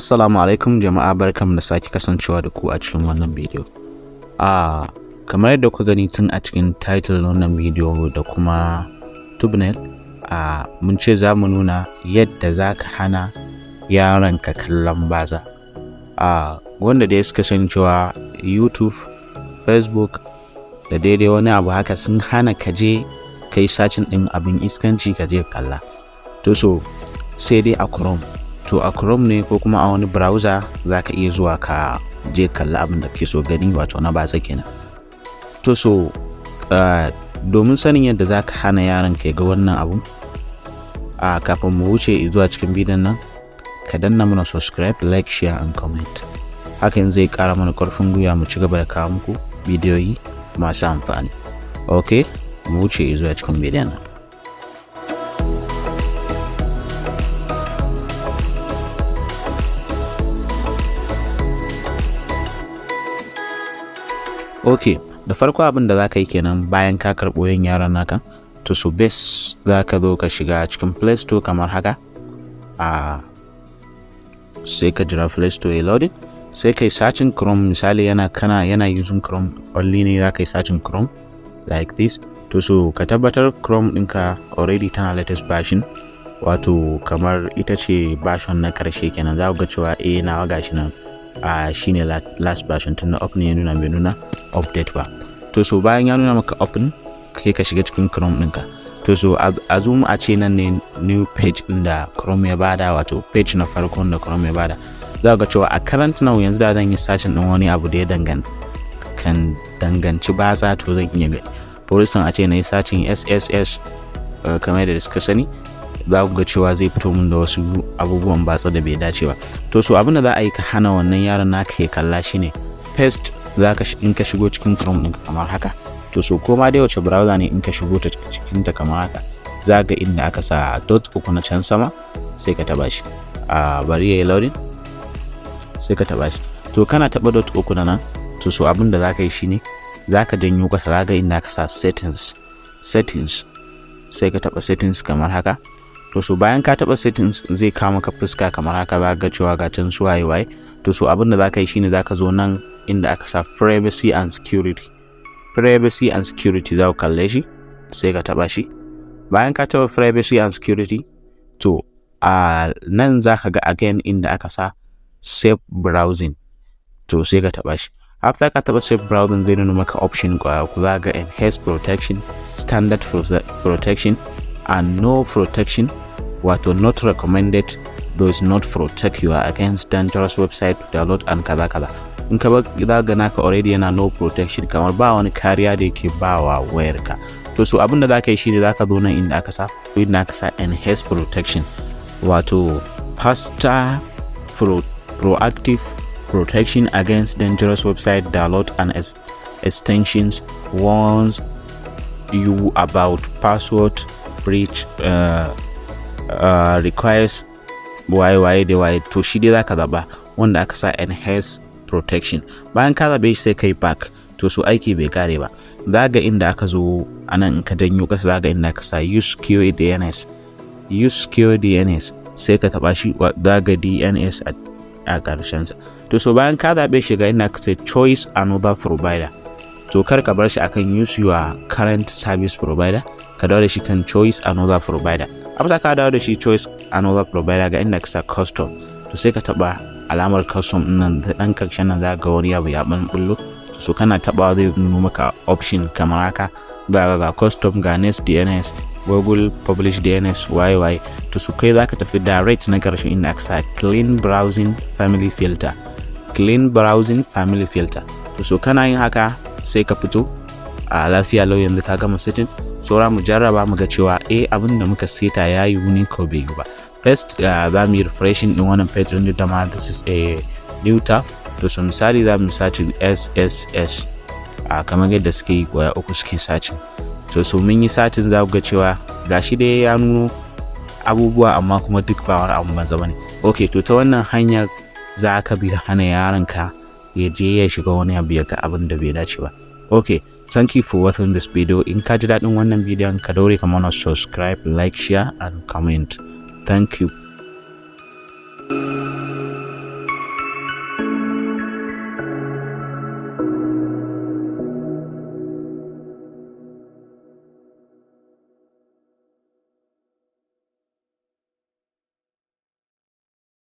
Assalamu alaikum jama'a, barkamu da sake kasancewa da ku a cikin wannan bidiyo. Kamar yadda kuka gani tun a cikin title na wannan bidiyo da kuma thumbnail, mun ce za mu nuna yadda za ka hana yaronka kallon batsa. Wanda dai suka san cewa YouTube, Facebook da daidai wani abu haka sun hana ka je kai searching din abin iskanci ka je kalla. To so sai dai a Chrome. To a Chrome ne ko kuma a wani browser za ka iya zuwa ka je kalla abin da ke so gani, wato na batsa kenan. To so domin sanin yadda za ka hana yaron ka ga wannan abun, kafin mu wuce zuwa cikin bidiyon nan, ka danna mana subscribe, like, share and comment. Hakan zai kara mana karfin gwiwa mu ci gaba da kawo muku bidiyoyi masu amfani. Okay, mu wuce zuwa cikin bidiyon nan. Okay, da farko abin da za ka yi kenan bayan ka karɓo yin yaron naka, to so best za ka zo ka shiga cikin Play Store kamar haka. Sai ka jira Play Store ya loading, sai ka yi searching Chrome. Misali yana using Chrome only ne, za ka yi searching Chrome like this. To so ka tabbatar Chrome ɗinka already tana latest version, wato kamar ita ce version na karshe kenan. Za ku ga cewa nawa gashi nan shine last version, tun na open ya nuna bai nuna update ba. To so bayan ya nuna maka open, kai ka shiga cikin Chrome ɗinka. To so a zoom a ce nan ne new page ɗin da Chrome ya bada, wato page na farkon da Chrome ya bada. Za ga cewa a current now yanzu da zan yi searching ɗin wani abu da ya danganci batsa, to zan iya gani. For instance a ce na yi searching SSS kamar da suka sani, za ku ga cewa zai fito min da wasu abubuwan batsa da bai dace ba. To so abin da za a yi ka hana wannan yaron naka ya kalla shine first, in ka shigo cikin Chrome ɗin kamar haka. To so koma dai wace browser ne, in ka shigo ta cikin ta kamar haka, za ga inda aka sa dot uku na can sama, sai ka taba shi. Bari yayi loading, sai ka taba shi. To kana taba dot uku na nan, to so abin da za ka yi shine za ka janyo kasa, za ga inda aka sa settings, sai ka taba settings kamar haka. To so bayan ka taba settings zai kawo maka fuska kamar haka, za ga cewa ga can su waye. To so abin da za ka yi shine za ka zo nan inda aka sa privacy and security, za ku kalle shi, sai ka taba shi. Bayan ka taba privacy and security, to nan za ka ga again inda aka sa safe browsing, to sai ka taba shi. After ka taba safe browsing zai nuna maka option ku za ga enhanced protection, standard protection and no protection, wato not recommended, does not protect you against dangerous website, download and kaza. In ka za ga naka already yana no protection, kamar ba wani kariya da yake bawa wayarka. To so abin da za ka yi shine za ka zo nan inda aka sa enhanced protection, wato faster proactive protection against dangerous website, download and extensions, warns you about password breach, requires waye. To shi dai za ka zaba wanda aka sa enhanced protection. Bayan ka zabe shi sai kai back. To so aiki bai kare ba, za ga inda aka zo anan, in ka danyo kasa za ga inda aka sa use secure DNS, sai ka taba shi, za ga DNS a karshen sa. To so bayan ka zabe shi ga inda aka sa choice another provider, to kar ka bar shi akan use your current service provider, ka dawo da shi kan choice another provider. After ka dawo da shi choice another provider, ga inda ka sa custom, to sai ka taba alamar custom nan da dan karshen nan, za ga wani abu ya bullo. So kana taba zai nuna maka option kamar haka, ga custom, ga next DNS, Google publish DNS, waye. To so kai za ka tafi direct na karshen inda aka sa clean browsing family filter. To so kana yin haka sai ka fito a lafiya lau. Yanzu ka gama setting, saura mu jarraba mu ga cewa abin da muka seta ya yi ne ko bai yi ba. First za mu yi refreshing din wannan page din da ma this is a new tab. To so misali za mu search SSS kamar yadda suke yi kwaya uku suke searching. To so mun yi searching, za ku ga cewa gashi dai ya nuno abubuwa amma kuma duk ba wani abu banza bane. Okay, to ta wannan hanyar za ka bi hana yaronka ya je ya shiga wani abu ya ga abin da bai dace ba. Okay, thank you for watching this video. In ka ji daɗin wannan bidiyon, ka daure ka mana subscribe, like, share and comment. Thank you.